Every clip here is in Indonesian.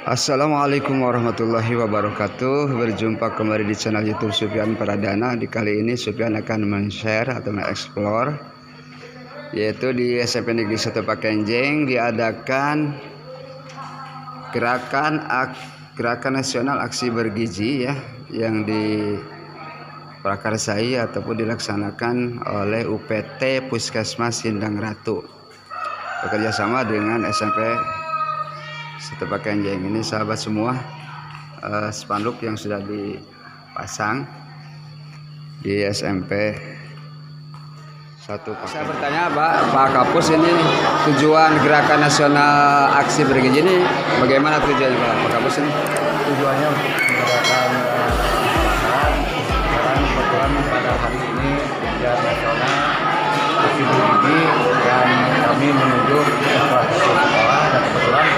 Assalamualaikum warahmatullahi wabarakatuh. Berjumpa kembali di channel YouTube Sufyan Pradana. Di kali ini Sufyan akan men-share atau mengeksplor, yaitu di SMP Negeri 1 Pakenjing diadakan gerakan nasional aksi bergizi ya, yang diprakarsai ataupun dilaksanakan oleh UPT Puskesmas Sindang Ratu bekerjasama dengan SMP 1 Pakenjing. Ini sahabat semua, spanduk yang sudah dipasang di SMP 1 Pakenjing. Saya bertanya Pak Kapus, ini tujuan gerakan nasional aksi bergizi ini bagaimana tujuannya Pak Kapus ini? Tujuannya untuk menggerakkan sekarang kebetulan pada hari ini ujian nasional aksi bergizi dan kami menuju ke suatu sekolah, dan kebetulan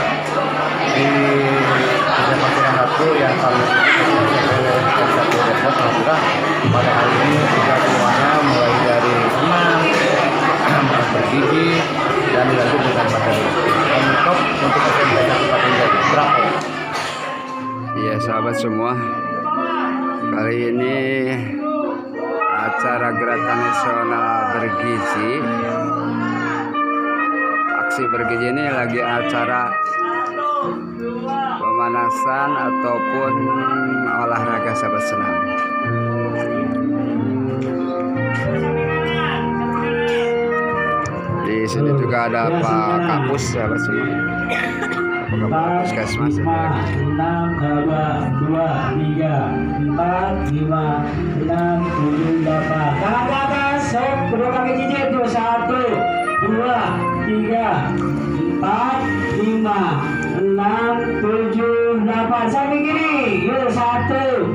di Puskesmas Sindang Ratu yang kami satu Depok, alhamdulillah pada hari ini sudah semuanya mulai dari senam, bergizi, dan dilanjut dengan materi. Untuk SMP 1 Pakenjing berapa? Iya sahabat semua, kali ini acara gerakan nasional bergizi, aksi bergizi ini lagi acara pemanasan ataupun olahraga sahabat senam. Di sini juga ada Pak Kapus sahabat semua, Pak Puskesmas. 5, 6, 2, 2, 3, 4, 5, 6, 7, 8. Tangan ke atas, sok, kedua kaki cicit, 1, 2, 3, 4, 5, 6, 7, 8. Samping kiri, yuk, 1,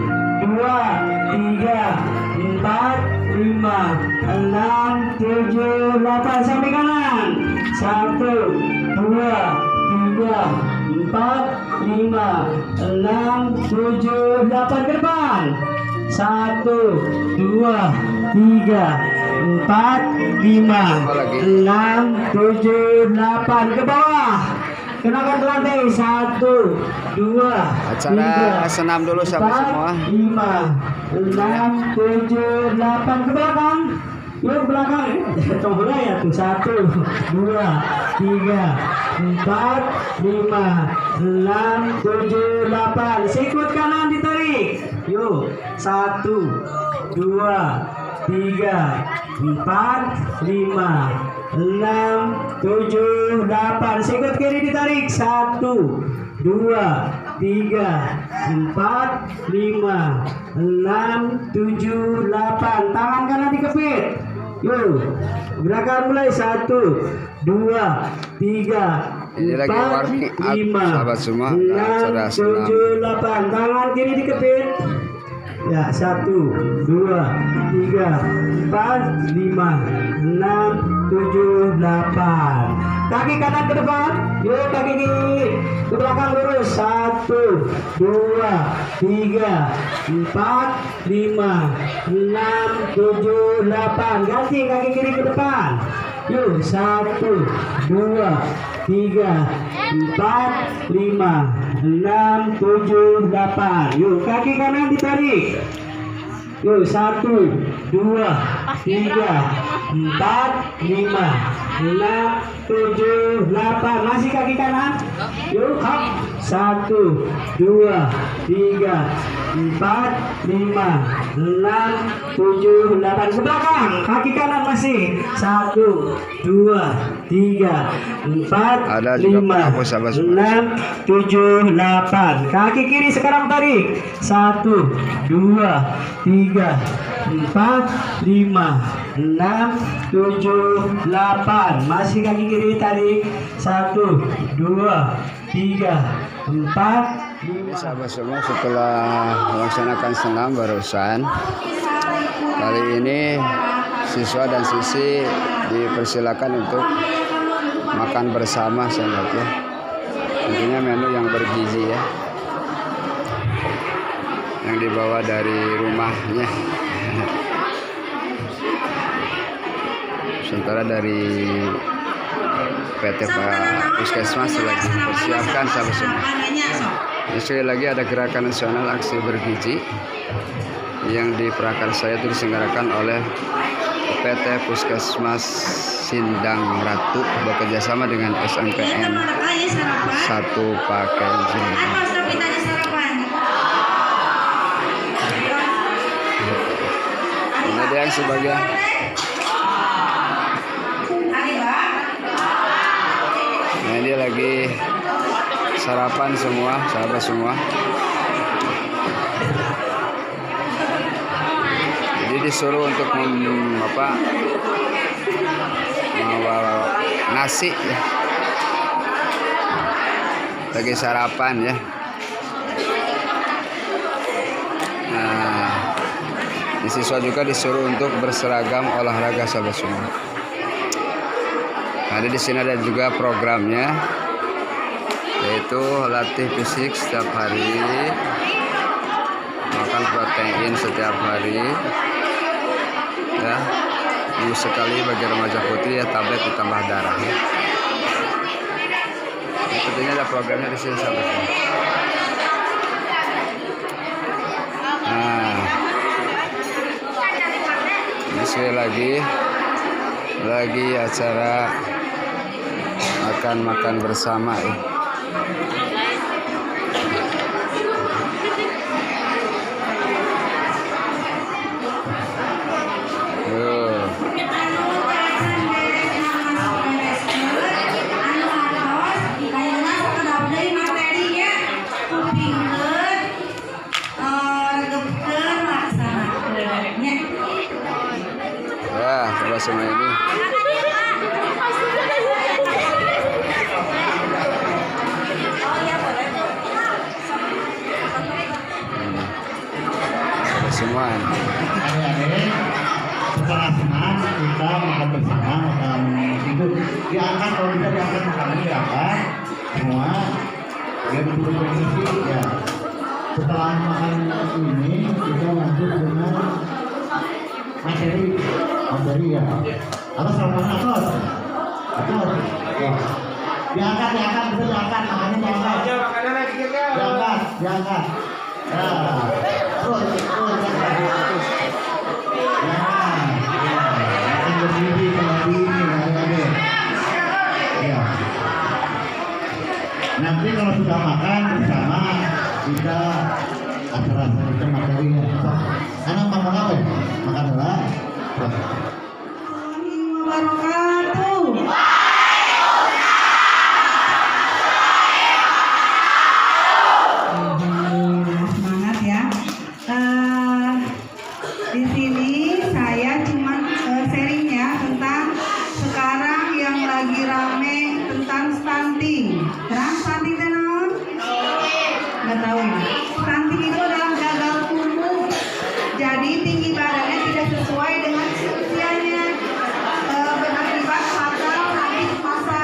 2, 3, 4, 5, 6, 7, 8. Samping kanan, 1, 2, 3, 4, 5, 6, 7, 8 ke depan. 1, 2, 3, 4, 5, 6, 7, 8 ke bawah. Kenakan ke lantai. 1, 2, Acara 3, senam dulu sahabat semua. 5, 6, 7, 8 ke belakang. Yuk belakang. Coba ya tuh. 1, 2, 3, 4, 5, 6, 7, 8. Sikut kanan ditarik. Yuk. 1, 2, 3, 4, 5, 6, 7, 8. Sikut kiri ditarik. 1, 2, 3, 4, 5, 6, 7, 8. Tangan kanan dikepit. Yuk, gerakan mulai. 1, 2, 3, Ini lagi 4, warming up 5, sahabat semua, acara 6, senam. 7, 8. Tangan kiri dikepit. Ya, 1, 2, 3, 4, 5, 6, 7, 8. Kaki kanan ke depan. Yuk, kaki kiri ke belakang lurus. 1, 2, 3, 4, 5, 6, 7, 8. Ganti kaki kiri ke depan. Yuk, 1, 2, 3, 4, 5, 6, 7, 8. Yuk, kaki kanan ditarik. Yuk, 1, 2, 3, 4, 5, 6, 7, 8. Masih kaki kanan. Yuk, up. 1, 2, 3, 4, 5, 6, 7, 8. Ke belakang. Kaki kanan masih. 1, 2, 3, 4, Ada juga 5, Pak Kapus, sahabat semua. 6, 7, 8. Kaki kiri sekarang tarik. 1, 2, 3, 4, 5, 6, 7, 8. Masih kaki kiri tarik. 1, 2, 3, 4, 5. Sahabat semua, setelah melaksanakan senam barusan, kali ini siswa dan siswi dipersilakan untuk makan bersama sahabat ya. Tentunya menu yang bergizi ya, yang dibawa dari rumahnya. Sementara dari PT Puskesmas lagi mempersiapkan sahabat semua. Ini sekali lagi ada gerakan nasional aksi bergizi yang di Prakarsaya itu diselenggarakan oleh PT Puskesmas Sindang Ratu bekerjasama dengan SNPN 1 Pakenjing. Ini dia yang sebagian. Nah, dia lagi sarapan semua, sahabat semua. Jadi disuruh untuk membawa nasi ya. Lagi sarapan ya. Nah, siswa juga disuruh untuk berseragam olahraga sahabat semua. Ada di sini ada juga programnya, yaitu latih fisik setiap hari, makan protein setiap hari, ya, minggu sekali bagi remaja putri ya, tablet ditambah darah. Ya. Sepertinya ada programnya di sini sahabat semua. Nah, ini sekali lagi acara makan bersama ya. Wah, coba semua ini. Semua. Adik-adik, setelah senang kita makan bersama, makan itu diangkat, kalau bisa diangkat makannya diangkat semua, biar duduk berisi ya. Setelah makan ini kita lanjut dengan materi ya. Atau sama atas, ya. Diangkat, bisa diangkat, makannya diangkat. Diangkat. Ya. Terus. Berdiri seperti ini, adik-adik. Ya. Nanti kalau sudah makan bersama kita acara seperti materinya. Anak makan apa ya? Makan dulu. Semangat ya. Di sini saya cuma sharing ya tentang sekarang yang lagi rame tentang stunting. Terang stunting tenon? Nggak tahu ya. Stunting itu adalah gagal tumbuh. Jadi tinggi badannya tidak sesuai dengan usianya. Berakibat fatal nanti masa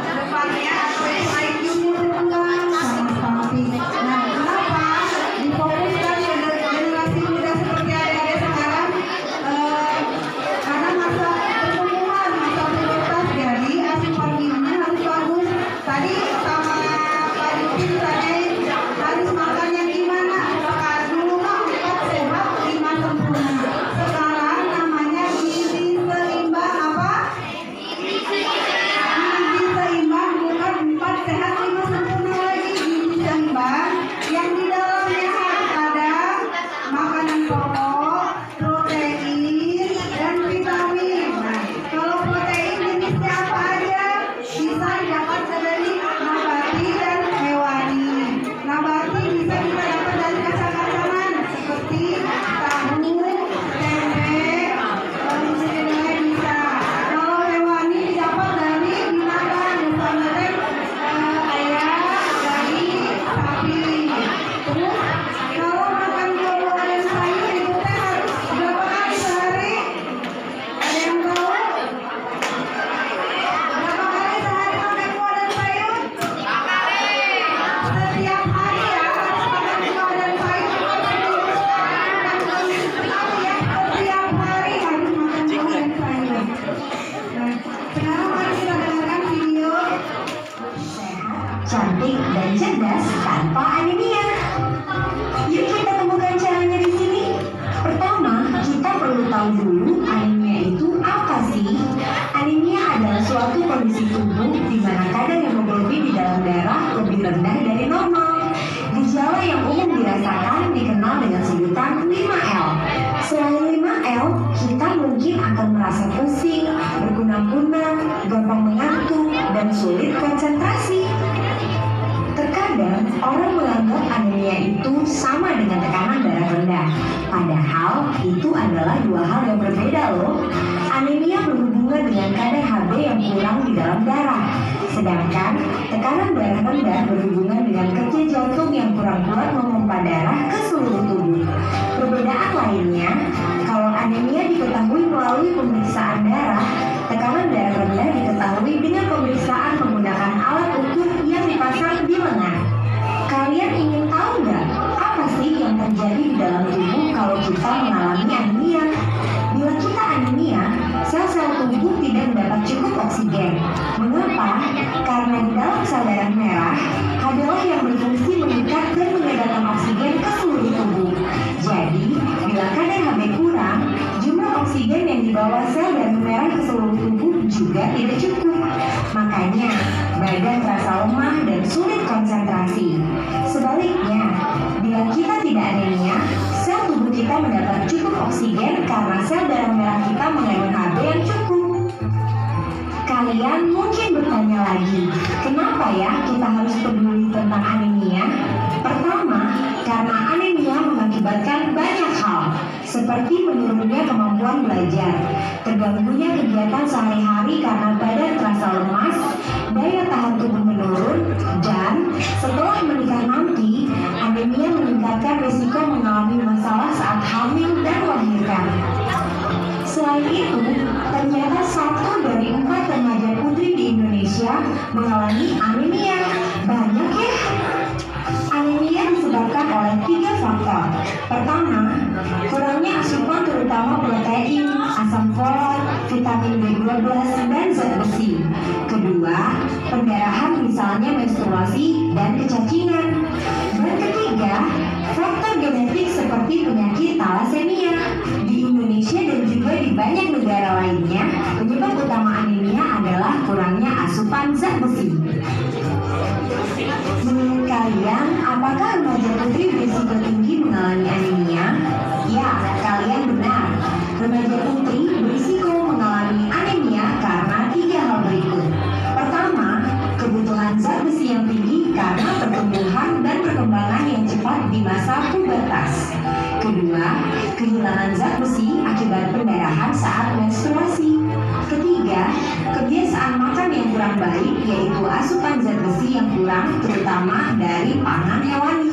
depannya atau IQ-nya berkurang sama stunting. Nah, kenapa difokuskan ke generasi muda seperti adik-adik sekarang? Karena masa pertumbuhan, masa pubertas, jadi asupan gizinya harus bagus. Tadi sama Pak Yudin tadi harus makan yang biasakan dikenal dengan sebutan 5L. Selain 5L, kita mungkin akan merasa pusing, berkunang-kunang, gampang mengantuk, dan sulit konsentrasi. Terkadang orang menganggap anemia itu sama dengan tekanan darah rendah. Padahal itu adalah dua hal yang berbeda loh. Anemia berhubungan dengan kadar Hb yang kurang di dalam darah. Sedangkan tekanan darah rendah berhubungan dengan kerja jantung yang kurang kuat memompa darah ke seluruh tubuh. Perbedaan lainnya, kalau anemia diketahui melalui pemeriksaan darah, tekanan darah rendah diketahui dengan pemeriksaan menggunakan alat ukur yang dipasang di lengan. Kalian ingin tahu nggak apa sih yang terjadi di dalam tubuh kalau kita mengalami anemia? Bila kita anemia, sel-sel tubuh tidak mendapat cukup oksigen. Mengapa? Karena di dalam sel darah merah adalah yang berfungsi mengikat dan mengedarkan oksigen ke seluruh tubuh. Jadi, bila kadar Hb kurang, jumlah oksigen yang dibawa sel darah merah ke seluruh tubuh juga tidak cukup. Makanya, badan terasa lemah dan sulit konsentrasi. Sebaliknya, bila kita tidak anemia, sel tubuh kita mendapat cukup oksigen karena sel darah merah kita mengandung Hb yang cukup. Kalian mungkin bertanya lagi, kenapa ya kita harus peduli tentang anemia? Pertama, karena anemia mengakibatkan banyak hal, seperti menurunnya kemampuan belajar, terganggunya kegiatan sehari-hari karena badan terasa lemas, daya tahan tubuh menurun, dan setelah menikah nanti, anemia meningkatkan risiko mengalami masalah saat hamil dan melahirkan. Selain itu, ternyata 1 dari 4 remaja putri di Indonesia mengalami anemia. Banyak ya? Anemia disebabkan oleh 3 faktor. Pertama, kurangnya asupan terutama protein, asam folat, vitamin B12, dan zat besi. Kedua, pendarahan misalnya menstruasi dan kecacingan. Dan ketiga, faktor genetik seperti penyakit thalassemia. Di Indonesia dan juga di banyak negara lainnya, penyebab utama anemia adalah kurangnya asupan zat besi. Menurut kalian, apakah remaja putri berisiko tinggi mengalami anemia? Ya, kalian benar. Remaja putri berisiko mengalami anemia karena 3 hal berikut. Pertama, kebutuhan zat besi yang tinggi karena pertumbuhan dan perkembangan yang cepat di masa pubertas. Kedua, kehilangan zat besi akibat pendarahan saat menstruasi. Ketiga, kebiasaan makan yang kurang baik, yaitu asupan zat besi yang kurang, terutama dari pangan hewani.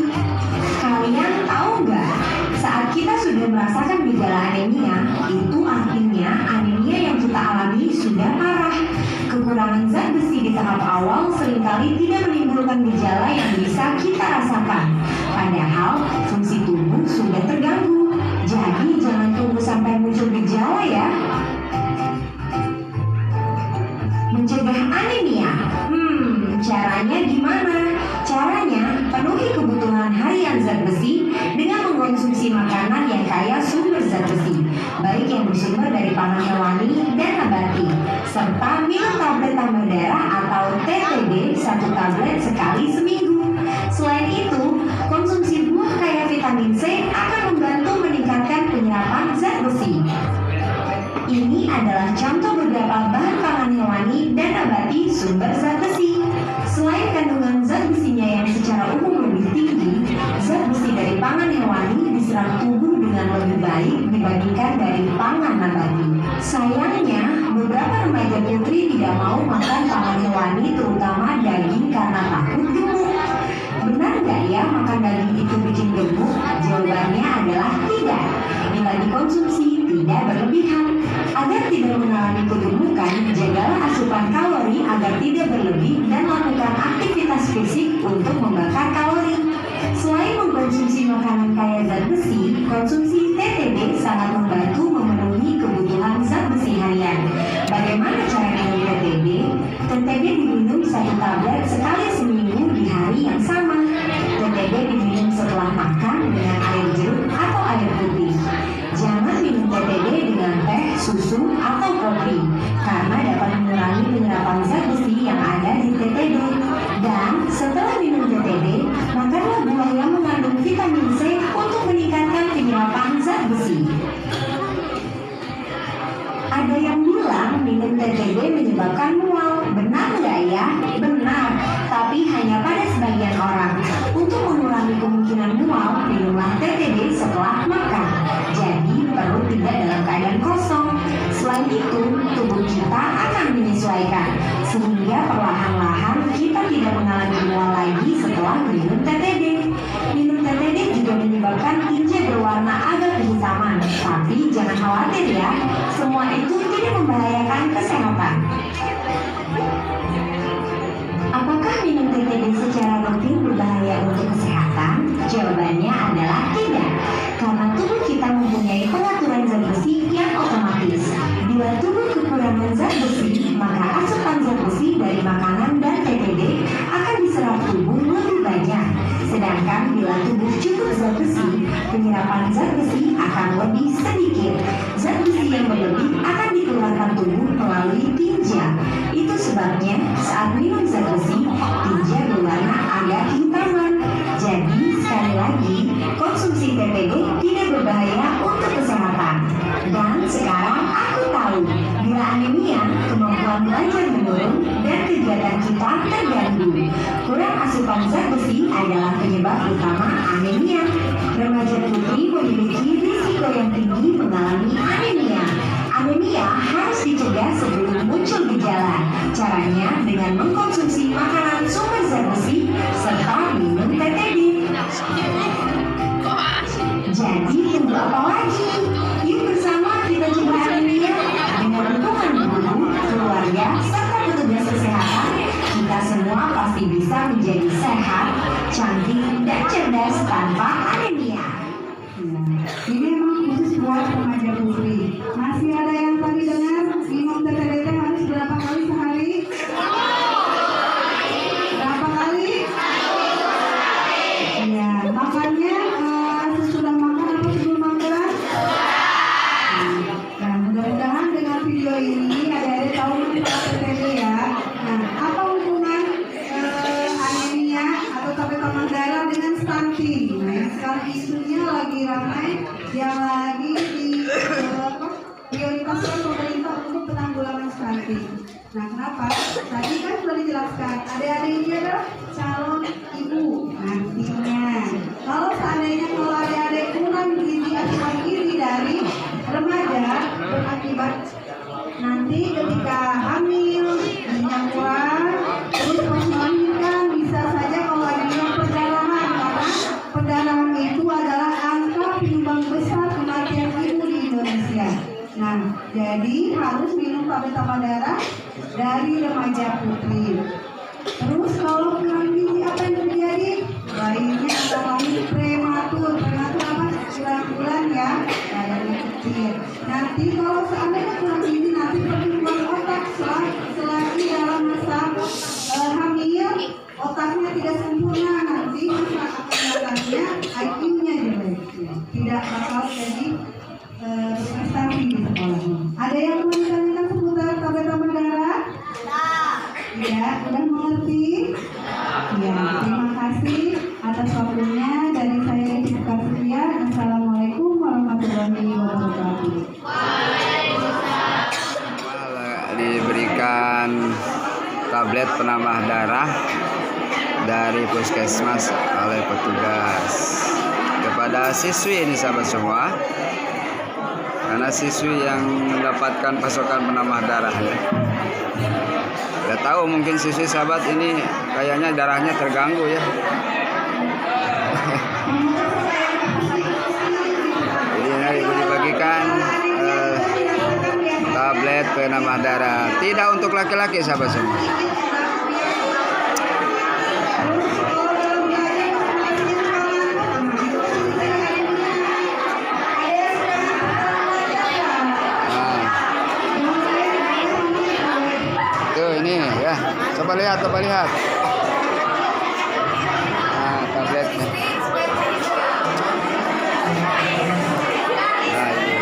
Kalian tahu nggak, saat kita sudah merasakan gejala anemia, itu artinya anemia yang kita alami sudah parah. Kekurangan zat besi di tahap awal seringkali tidak menimbulkan gejala yang bisa kita rasakan. Padahal fungsi tubuh sudah terganggu. Jadi jangan tunggu sampai muncul gejala ya. Mencegah anemia. Caranya gimana? Caranya penuhi kebutuhan harian zat besi dengan mengkonsumsi makanan yang kaya sumber zat besi, baik yang bersumber dari pangan hewani dan nabati, serta minum tablet tambah darah atau TTD 1 tablet sekali seminggu. Selain itu, konsumsi buah kaya vitamin C akan membantu meningkatkan penyerapan zat besi. Ini adalah contoh beberapa bahan pangan hewani dan nabati sumber zat besi. Selain kandungan zat besinya yang secara umum lebih tinggi, zat besi dari pangan hewani diserap tubuh dengan lebih baik dibandingkan dari pangan nabati. Sayangnya, beberapa remaja putri tidak mau makan pangan hewani, terutama daging karena takut gemuk. Benar nggak ya makan daging itu bikin gemuk? Jawabannya adalah tidak. Bila dikonsumsi, tidak berlebihan. Agar tidak mengalami kegemukan, jagalah asupan kalori agar tidak berlebih dan lakukan aktivitas fisik untuk membakar kalori. Selain mengkonsumsi makanan kaya zat besi, konsumsi TTD sangat membantu memenuhi kebutuhan zat besi harian. Bagaimana cara minum TTD? TTD diminum 1 tablet sekali seminggu di hari yang sama. TTD diminum setelah makan dengan air jeruk atau air putih. Jangan minum TTD dengan teh, susu, atau kopi karena dapat mengurangi penyerapan zat besi yang ada di TTD. Dan setelah minum TTD, makanlah buah yang mengandung vitamin C kemungkinan mual, minumlah TTD setelah makan. Jadi perut tidak dalam keadaan kosong. Selain itu, tubuh kita akan menyesuaikan sehingga perlahan-lahan kita tidak mengalami mual lagi setelah minum TTD. Minum TTD juga menyebabkan tinja berwarna agak kehitaman, tapi jangan khawatir ya, semua itu tidak membahayakan kesehatan. Apakah minum TTD secara rutin berbahaya untuk kesehatan? Jawabannya adalah tidak, karena tubuh kita mempunyai pengaturan zat besi yang otomatis. Bila tubuh kekurangan zat besi, maka asupan zat besi dari makanan dan TTD akan diserap tubuh lebih banyak. Sedangkan bila tubuh cukup zat besi, penyerapan zat besi akan lebih sedikit. Zat besi yang berlebih akan dikeluarkan tubuh melalui tinja. Itu sebabnya saat minum zat besi, tinja berwarna agak kehitaman. Jadi sekali lagi, konsumsi TTD tidak berbahaya untuk kesehatan. Dan sekarang aku tahu, bila anemia, kemampuan belajar menurun dan kegiatan kita terganggu. Kurang asupan zat besi adalah penyebab utama anemia. Remaja putri memiliki risiko yang tinggi mengalami anemia. Anemia harus dicegah sebelum muncul gejala. Caranya dengan mengkonsumsi makanan sumber zat besi serta minum TTD. Jadi tunggu apa lagi? Yuk bersama kita cegah anemia dengan dukungan guru, keluarga, serta petugas kesehatan. Kita semua pasti bisa menjadi sehat, cantik, dan cerdas tanpa anemia. Ini memang khusus buat remaja putri. Masih ada yang tadi dengar minum TTD harus berapa kali sehari? Berapa kali? Ya, makannya sesudah makan atau sebelum makan? Nah, mudah-mudahan dengan video ini adik-adik tahu manfaat TTD ya. Nah, apa hubungan anemia atau tekanan darah dengan stunting? Nah, sekarang isunya lagi ramai yang lagi prioritaskan pemerintah untuk penanggulangan stunting. Nah, kenapa? Tadi kan sudah dijelaskan, adik-adik ini adalah calon ibu nantinya. Kalau seandainya adik-adik kurang gizi asupan gizi dari remaja, berakibat nanti ketika hamil, gizinya kurang, terus pas melahirkan bisa saja kalau ada yang perdarahan, karena perdarahan itu adalah angka penyumbang besar kematian ibu di Indonesia. Nah, jadi harus minum tablet tambah darah dari remaja putri. Terus kalau kurang gizi apa yang terjadi? Bayinya akan lahir prematur. Prematur apa? 9 bulan ya, badannya kecil. Nanti kalau seandainya kurang gizi, nanti pertumbuhan otak selagi dalam masa hamil, otaknya tidak sempurna. Nanti masa akan datangnya IQ-nya jelek, tidak bakal jadi prestasi di sekolah. Ada yang mau ditanyakan seputar tablet tambah darah? Ya, udah mengerti? Ya, terima kasih atas waktunya. Dari saya Rizka Surya. Assalamualaikum warahmatullahi wabarakatuh. Diberikan tablet penambah darah dari puskesmas oleh petugas kepada siswi ini sahabat semua, karena siswi yang mendapatkan pasokan penambah darah ya. Gak tahu, mungkin siswi sahabat ini kayaknya darahnya terganggu ya. Jadi dibagikan tablet penambah darah, tidak untuk laki-laki sahabat semua. Ini ya, coba lihat. Nah, tabletnya. Nah, ini.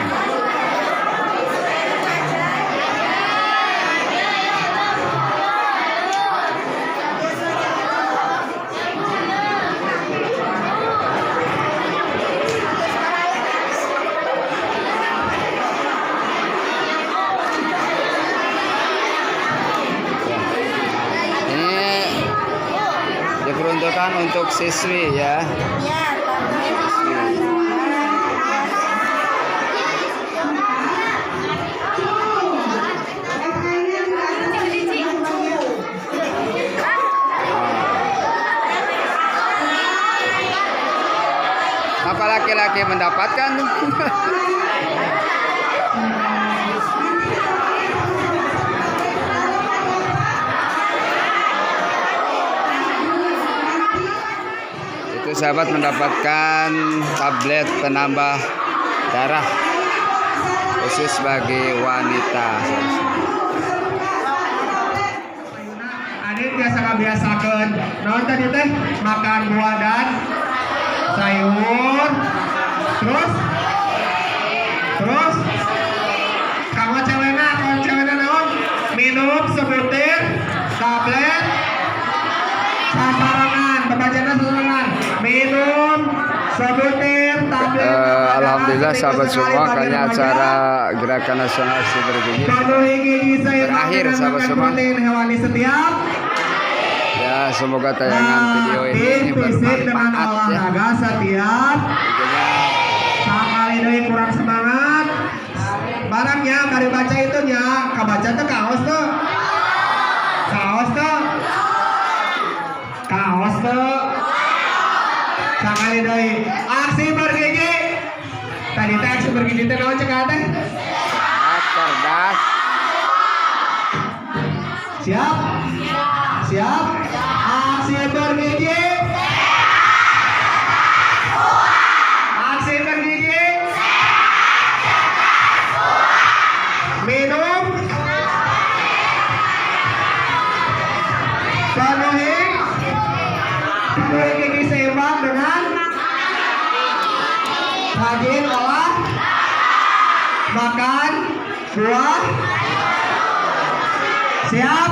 untuk siswi ya. Apa laki-laki mendapatkan? Itu sahabat mendapatkan tablet penambah darah khusus bagi wanita. Adit biasa ngabiasakeun naon tadi teh makan buah dan sayur terus kamu cewekna naon minum sebutir tablet sasarangan pembacaan sasarangan minum sebutir tablet Alhamdulillah sahabat semua, kayaknya acara Gerakan Nasional Aksi Bergigi berakhir sahabat semua. Hewani setiap Ya, semoga tayangan video ini bermanfaat ya. olahraga setiap sakali deui kurang semangat barangnya mari baca itu nya kabaca tuh kaos tuh sakali deui aksi bergigi tadi teh aksi bergigi teh naon cek teh Cerdas. siap aksi bergigi minum penuhi gigi seimbang dengan rajin olah makan buah siap